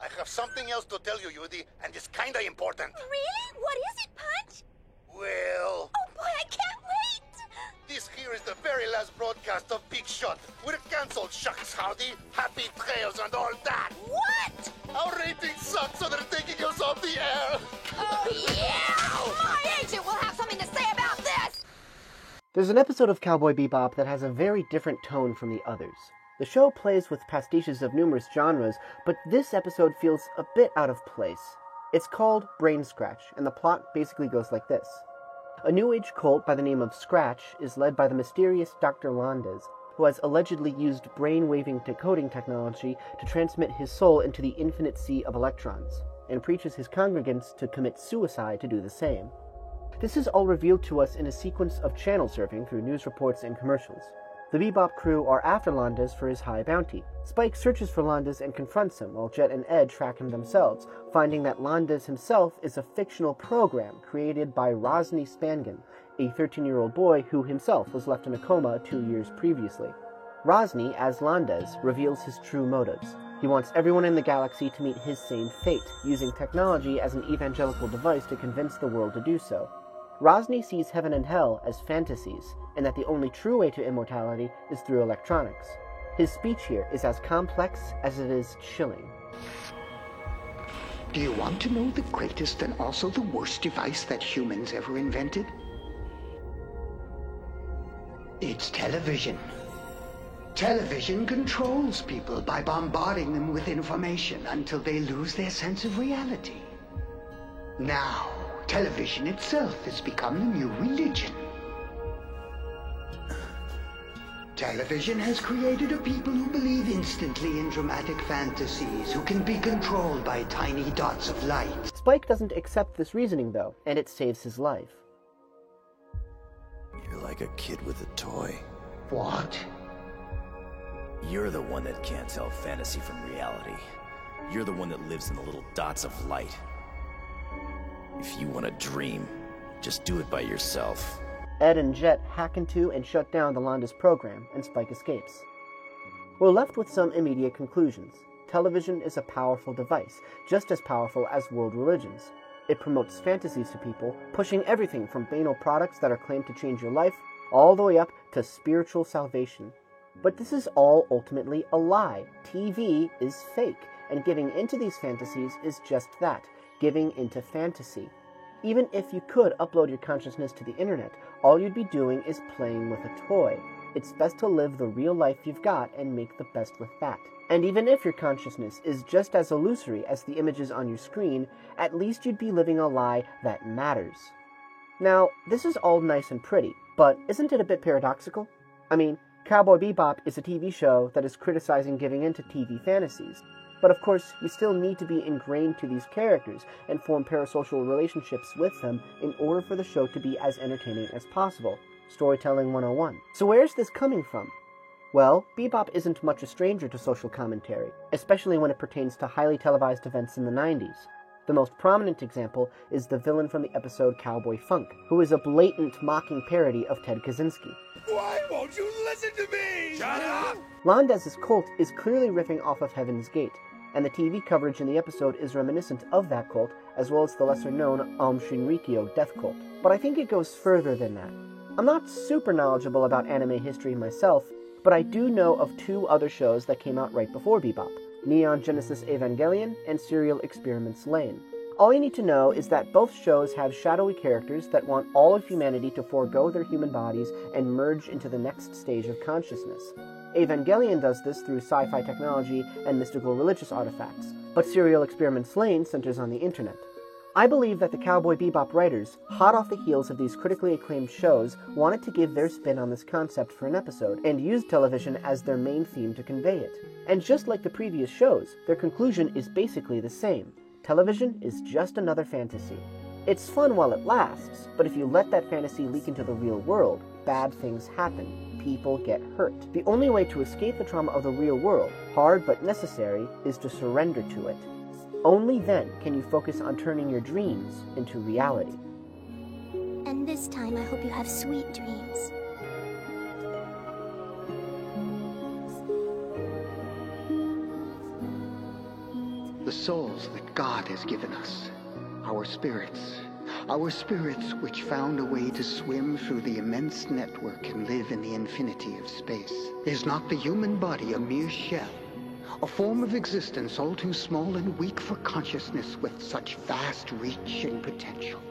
I have something else to tell you, Yudi, and it's kinda important. Really? What is it, Punch? Well... Oh boy, I can't wait! This here is the very last broadcast of Big Shot. We're cancelled, shucks, Howdy. Happy trails and all that. What? Our ratings suck, so they're taking us off the air. Oh yeah! My agent will have something to say about this! There's an episode of Cowboy Bebop that has a very different tone from the others. The show plays with pastiches of numerous genres, but this episode feels a bit out of place. It's called Brain Scratch, and the plot basically goes like this. A New Age cult by the name of Scratch is led by the mysterious Dr. Landes, who has allegedly used brain-waving decoding technology to transmit his soul into the infinite sea of electrons, and preaches his congregants to commit suicide to do the same. This is all revealed to us in a sequence of channel surfing through news reports and commercials. The Bebop crew are after Landes for his high bounty. Spike searches for Landes and confronts him, while Jet and Ed track him themselves, finding that Landes himself is a fictional program created by Rosny Spangen, a 13-year-old boy who himself was left in a coma 2 years previously. Rosny, as Landes, reveals his true motives. He wants everyone in the galaxy to meet his same fate, using technology as an evangelical device to convince the world to do so. Rosny sees heaven and hell as fantasies, and that the only true way to immortality is through electronics. His speech here is as complex as it is chilling. Do you want to know the greatest and also the worst device that humans ever invented? It's television. Television controls people by bombarding them with information until they lose their sense of reality. Now, television itself has become the new religion. Television has created a people who believe instantly in dramatic fantasies, who can be controlled by tiny dots of light. Spike doesn't accept this reasoning, though, and it saves his life. You're like a kid with a toy. What? You're the one that can't tell fantasy from reality. You're the one that lives in the little dots of light. If you want to dream, just do it by yourself. Ed and Jet hack into and shut down the Landes program, and Spike escapes. We're left with some immediate conclusions. Television is a powerful device, just as powerful as world religions. It promotes fantasies to people, pushing everything from banal products that are claimed to change your life, all the way up to spiritual salvation. But this is all ultimately a lie. TV is fake, and giving into these fantasies is just that, giving into fantasy. Even if you could upload your consciousness to the internet, all you'd be doing is playing with a toy. It's best to live the real life you've got and make the best with that. And even if your consciousness is just as illusory as the images on your screen, at least you'd be living a lie that matters. Now, this is all nice and pretty, but isn't it a bit paradoxical? I mean, Cowboy Bebop is a TV show that is criticizing giving into TV fantasies. But of course, you still need to be ingrained to these characters and form parasocial relationships with them in order for the show to be as entertaining as possible. Storytelling 101. So where's this coming from? Well, Bebop isn't much a stranger to social commentary, especially when it pertains to highly televised events in the 90s. The most prominent example is the villain from the episode Cowboy Funk, who is a blatant mocking parody of Ted Kaczynski. Why won't you listen to me? Shut up! Landes' cult is clearly riffing off of Heaven's Gate, and the TV coverage in the episode is reminiscent of that cult, as well as the lesser-known Aum Shinrikyo death cult. But I think it goes further than that. I'm not super knowledgeable about anime history myself, but I do know of 2 other shows that came out right before Bebop, Neon Genesis Evangelion and Serial Experiments Lain. All you need to know is that both shows have shadowy characters that want all of humanity to forego their human bodies and merge into the next stage of consciousness. Evangelion does this through sci-fi technology and mystical religious artifacts, but Serial Experiments Lain centers on the internet. I believe that the Cowboy Bebop writers, hot off the heels of these critically acclaimed shows, wanted to give their spin on this concept for an episode, and used television as their main theme to convey it. And just like the previous shows, their conclusion is basically the same. Television is just another fantasy. It's fun while it lasts, but if you let that fantasy leak into the real world, bad things happen. People get hurt. The only way to escape the trauma of the real world, hard but necessary, is to surrender to it. Only then can you focus on turning your dreams into reality. And this time I hope you have sweet dreams. The souls that God has given us. Our spirits. Our spirits which found a way to swim through the immense network and live in the infinity of space. Is not the human body a mere shell? A form of existence all too small and weak for consciousness with such vast reach and potential?